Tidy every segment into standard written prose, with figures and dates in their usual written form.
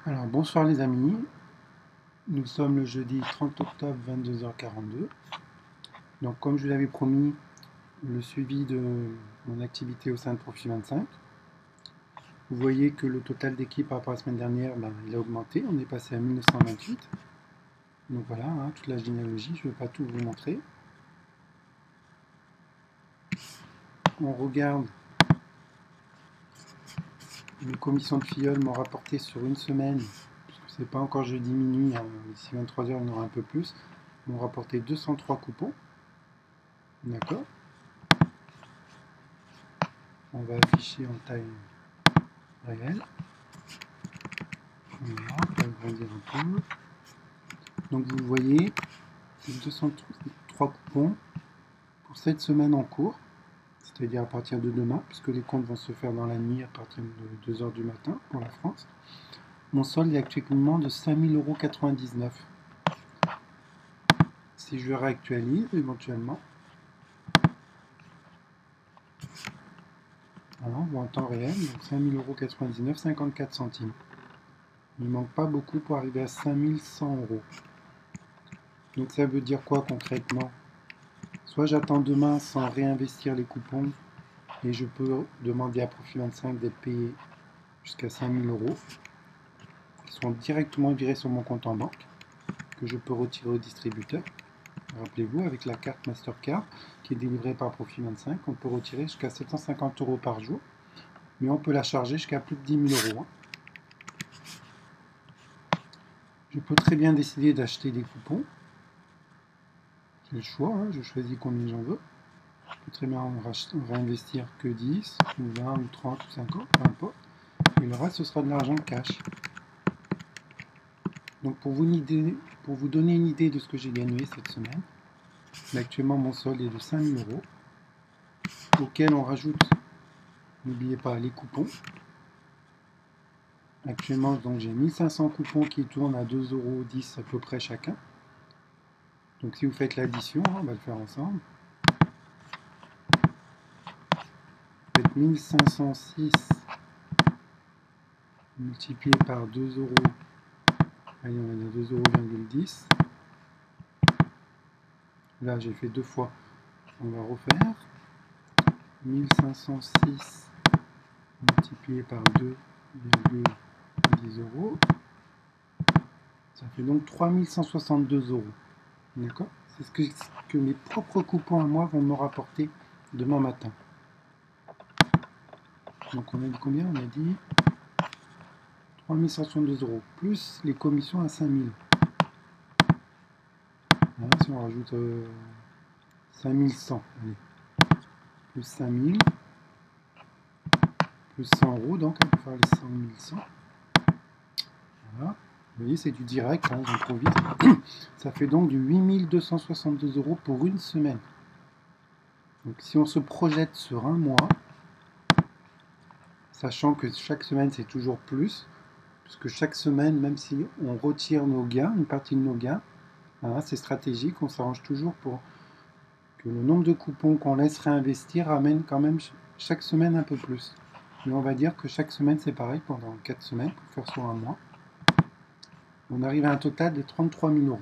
Alors bonsoir les amis, nous sommes le jeudi 30 octobre 22h42. Donc comme je vous l'avais promis, le suivi de mon activité au sein de Profit 25. Vous voyez que le total d'équipe par rapport à la semaine dernière, il a augmenté, on est passé à 1928. Donc voilà, toute la généalogie, je ne vais pas tout vous montrer. On regarde, les commissions de filleul m'ont rapporté sur une semaine, puisque c'est pas encore jeudi minuit, d'ici 23h il y en aura un peu plus, m'ont rapporté 203 coupons. D'accord. On va afficher en taille réelle. Voilà, on va agrandir un peu. Donc vous voyez, c'est 203 coupons pour cette semaine en cours, c'est-à-dire à partir de demain, puisque les comptes vont se faire dans la nuit à partir de 2h du matin pour la France. Mon solde est actuellement de 5 000,99 €. Si je réactualise éventuellement, voilà, on voit en temps réel, donc 5 000,99 €, 54 centimes. Il ne manque pas beaucoup pour arriver à 5 100 €. Donc ça veut dire quoi concrètement? Soit j'attends demain sans réinvestir les coupons et je peux demander à Profit 25 d'être payé jusqu'à 5 000 €, qui seront directement virés sur mon compte en banque, que je peux retirer au distributeur. Rappelez-vous, avec la carte Mastercard qui est délivrée par Profit 25, on peut retirer jusqu'à 750 € par jour, mais on peut la charger jusqu'à plus de 10 000 €. Je peux très bien décider d'acheter des coupons. J'ai le choix, je choisis combien j'en veux. Je peux très bien réinvestir que 10, ou 20, ou 30, ou 50, peu importe. Et le reste, ce sera de l'argent cash. Donc pour vous donner une idée de ce que j'ai gagné cette semaine, actuellement mon solde est de 5 000 €, auquel on rajoute, n'oubliez pas, les coupons. Actuellement, donc j'ai 1500 coupons qui tournent à 2,10 € à peu près chacun. Donc si vous faites l'addition, on va le faire ensemble. Vous faites 1506 multiplié par 2 €, allez, on va dire 2,10 €. Là, j'ai fait deux fois. On va refaire. 1506 multiplié par 2,10 €. Ça fait donc 3162 €. D'accord? C'est ce que mes propres coupons à moi vont me rapporter demain matin. Donc on a dit combien? On a dit 3162 € plus les commissions à 5000. Voilà, si on rajoute 5100, allez, plus 5000, plus 100 €, donc on peut faire les 100 100. Voilà. Vous voyez, c'est du direct, j'improvise. Ça fait donc du 8262 € pour une semaine. Donc si on se projette sur un mois, sachant que chaque semaine c'est toujours plus, puisque chaque semaine, même si on retire nos gains, une partie de nos gains, voilà, c'est stratégique, on s'arrange toujours pour que le nombre de coupons qu'on laisse réinvestir ramène quand même chaque semaine un peu plus. Mais on va dire que chaque semaine c'est pareil pendant 4 semaines, pour faire sur un mois. On arrive à un total de 33 000 €.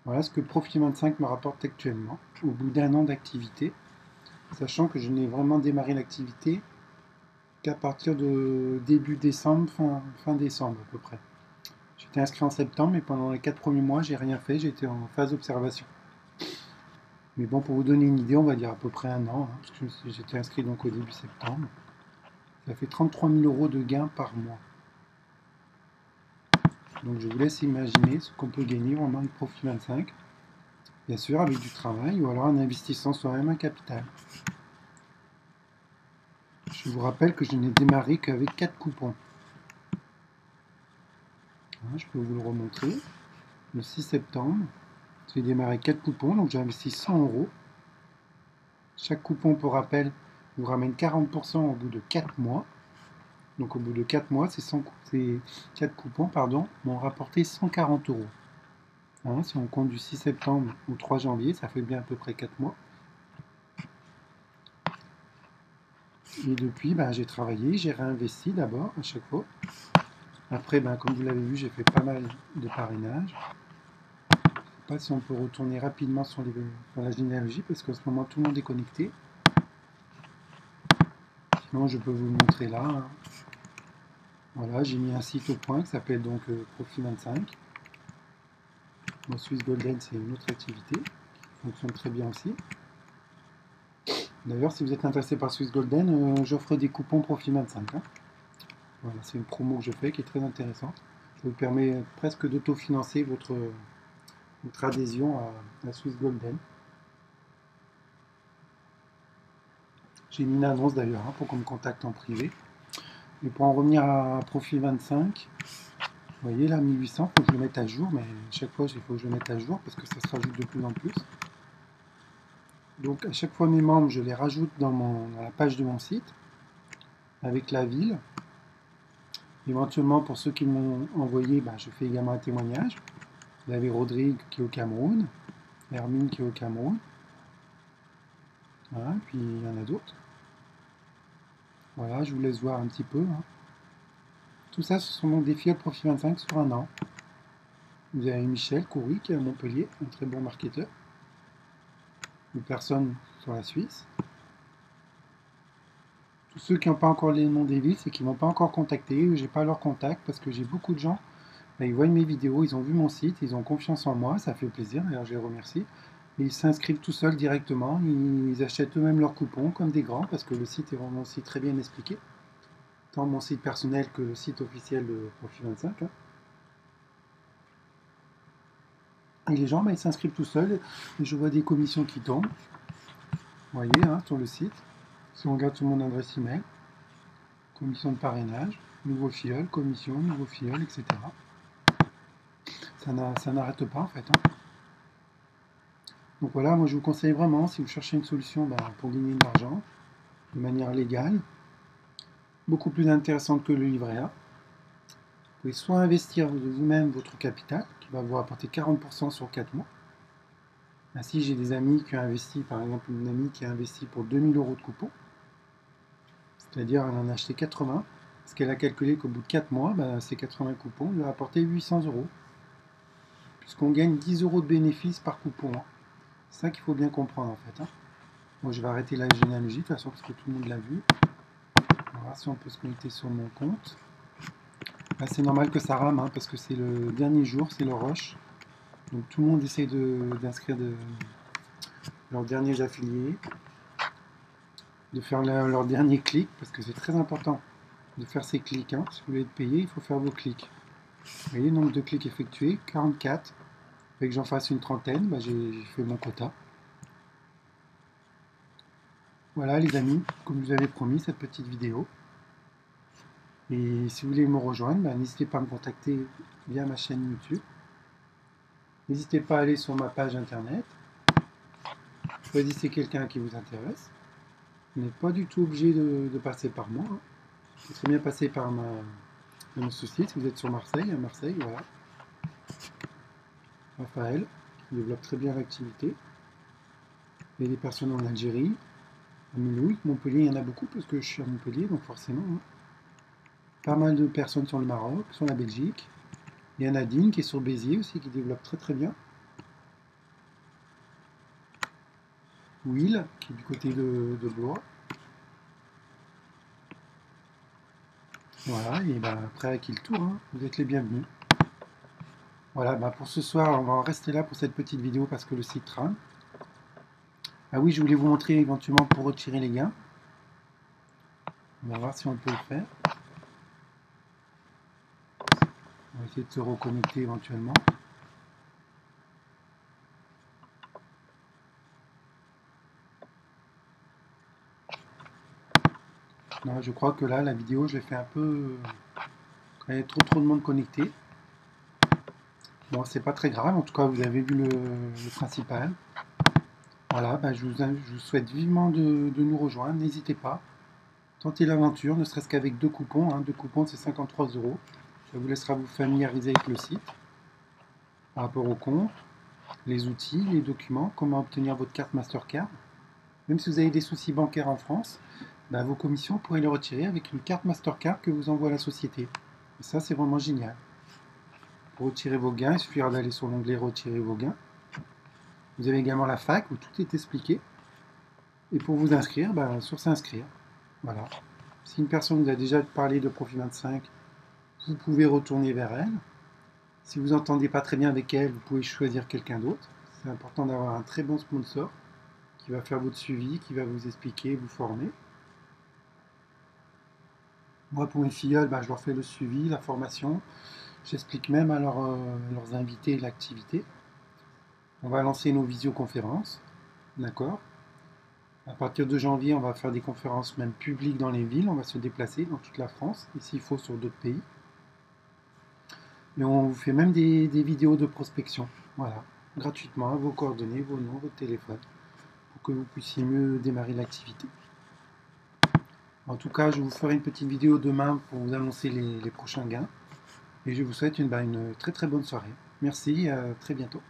Voilà ce que Profit 25 me rapporte actuellement, au bout d'un an d'activité, sachant que je n'ai vraiment démarré l'activité qu'à partir de début décembre, fin décembre à peu près. J'étais inscrit en septembre, mais pendant les 4 premiers mois, j'ai rien fait, j'étais en phase d'observation. Mais bon, pour vous donner une idée, on va dire à peu près un an, parce que j'étais inscrit donc au début septembre. Ça fait 33 000 € de gains par mois. Donc je vous laisse imaginer ce qu'on peut gagner vraiment avec Profit 25. Bien sûr, avec du travail ou alors en investissant soi-même un capital. Je vous rappelle que je n'ai démarré qu'avec 4 coupons. Voilà, je peux vous le remontrer. Le 6 septembre, j'ai démarré 4 coupons, donc j'ai investi 100 €. Chaque coupon, pour rappel, vous ramène 40% au bout de 4 mois. Donc au bout de 4 mois, ces 4 coupons m'ont rapporté 140 €. Hein, si on compte du 6 septembre au 3 janvier, ça fait bien à peu près 4 mois. Et depuis, j'ai travaillé, j'ai réinvesti d'abord à chaque fois. Après, ben, comme vous l'avez vu, j'ai fait pas mal de parrainage. Je ne sais pas si on peut retourner rapidement sur la généalogie, parce qu'en ce moment, tout le monde est connecté. Sinon, je peux vous le montrer là, hein. Voilà, j'ai mis un site au point qui s'appelle donc Profit25. Bon, Swiss Golden, c'est une autre activité qui fonctionne très bien aussi. D'ailleurs, si vous êtes intéressé par Swiss Golden, j'offre des coupons Profit25, hein. Voilà, c'est une promo que je fais qui est très intéressante. Ça vous permet presque d'autofinancer votre adhésion à Swiss Golden. J'ai mis une annonce d'ailleurs, hein, pour qu'on me contacte en privé. Et pour en revenir à Profit25, vous voyez là, 1800, il faut que je le mette à jour, mais chaque fois il faut que je le mette à jour parce que ça se rajoute de plus en plus. Donc à chaque fois mes membres, je les rajoute dans la page de mon site, avec la ville. Éventuellement, pour ceux qui m'ont envoyé, ben, je fais également un témoignage. Vous avez Rodrigue qui est au Cameroun, Hermine qui est au Cameroun. Voilà, puis il y en a d'autres. Voilà, je vous laisse voir un petit peu, hein. Tout ça, ce sont donc des fioles Profit25 sur un an. Vous avez Michel Coury qui est à Montpellier, un très bon marketeur. Une personne sur la Suisse. Tous ceux qui n'ont pas encore les noms des villes, c'est qu'ils ne m'ont pas encore contacté, ou j'ai pas leur contact, parce que j'ai beaucoup de gens, ben, ils voient mes vidéos, ils ont vu mon site, ils ont confiance en moi, ça fait plaisir, d'ailleurs je les remercie. Et ils s'inscrivent tout seuls directement, ils achètent eux-mêmes leurs coupons comme des grands, parce que le site est vraiment aussi très bien expliqué. Tant mon site personnel que le site officiel de Profit25, hein. Et les gens, ben, ils s'inscrivent tout seuls, et je vois des commissions qui tombent. Vous voyez, hein, sur le site. Si on regarde sur mon adresse email, commission de parrainage, nouveau filleul, commission, nouveau filleul, etc. Ça n'arrête pas en fait, hein. Donc voilà, moi je vous conseille vraiment, si vous cherchez une solution pour gagner de l'argent, de manière légale, beaucoup plus intéressante que le livret A. Vous pouvez soit investir de vous-même votre capital, qui va vous rapporter 40% sur 4 mois. Ainsi, j'ai des amis qui ont investi, par exemple une amie qui a investi pour 2000 € de coupons, c'est-à-dire elle en a acheté 80, parce qu'elle a calculé qu'au bout de 4 mois, ces 80 coupons lui rapportaient 800 €, puisqu'on gagne 10 € de bénéfices par coupon, hein. C'est ça qu'il faut bien comprendre en fait, hein. Moi je vais arrêter la généalogie de toute façon parce que tout le monde l'a vu. On va voir si on peut se connecter sur mon compte. Là c'est normal que ça rame, hein, parce que c'est le dernier jour, c'est le rush. Donc tout le monde essaie d'inscrire leurs derniers affiliés, de faire leur dernier clic, parce que c'est très important de faire ces clics, hein. Si vous voulez être payé, il faut faire vos clics. Vous voyez, nombre de clics effectués, 44. Fait que j'en fasse une trentaine, j'ai fait mon quota. Voilà les amis, comme je vous avais promis, cette petite vidéo. Et si vous voulez me rejoindre, n'hésitez pas à me contacter via ma chaîne YouTube. N'hésitez pas à aller sur ma page internet. Choisissez quelqu'un qui vous intéresse. Vous n'êtes pas du tout obligé de passer par moi, hein. Vous serez bien passer par mon associé si vous êtes sur Marseille, à Marseille, voilà. Raphaël, qui développe très bien l'activité. Il y a des personnes en Algérie, à Mulhouse, Montpellier, il y en a beaucoup parce que je suis à Montpellier, donc forcément, hein. Pas mal de personnes sur le Maroc, sur la Belgique. Il y a Nadine qui est sur Béziers aussi, qui développe très très bien. Will, qui est du côté de Blois. Voilà, et après à qui le tour, hein, vous êtes les bienvenus. Voilà, pour ce soir, on va en rester là pour cette petite vidéo parce que le site rame. Ah oui, je voulais vous montrer éventuellement pour retirer les gains. On va voir si on peut le faire. On va essayer de se reconnecter éventuellement. Non, je crois que là, la vidéo, je l'ai fait un peu... Il y a trop de monde connecté. Bon, c'est pas très grave. En tout cas, vous avez vu le principal. Voilà, je vous souhaite vivement de nous rejoindre. N'hésitez pas. Tentez l'aventure, ne serait-ce qu'avec 2 coupons, hein. 2 coupons, c'est 53 €. Ça vous laissera vous familiariser avec le site. Par rapport au compte, les outils, les documents, comment obtenir votre carte Mastercard. Même si vous avez des soucis bancaires en France, vos commissions, vous pourrez les retirer avec une carte Mastercard que vous envoie la société. Et ça, c'est vraiment génial. Pour retirer vos gains, il suffira d'aller sur l'onglet Retirer vos gains. Vous avez également la fac où tout est expliqué. Et pour vous inscrire, sur s'inscrire. Voilà. Si une personne vous a déjà parlé de Profit 25, vous pouvez retourner vers elle. Si vous n'entendez pas très bien avec elle, vous pouvez choisir quelqu'un d'autre. C'est important d'avoir un très bon sponsor qui va faire votre suivi, qui va vous expliquer, vous former. Moi, pour une filleule, je leur fais le suivi, la formation. J'explique même à leurs invités l'activité. On va lancer nos visioconférences, d'accord? À partir de janvier, on va faire des conférences même publiques dans les villes. On va se déplacer dans toute la France, et s'il faut sur d'autres pays. Mais on vous fait même des vidéos de prospection, voilà, gratuitement, vos coordonnées, vos noms, votre téléphone, pour que vous puissiez mieux démarrer l'activité. En tout cas, je vous ferai une petite vidéo demain pour vous annoncer les prochains gains. Et je vous souhaite une très très bonne soirée. Merci, à très bientôt.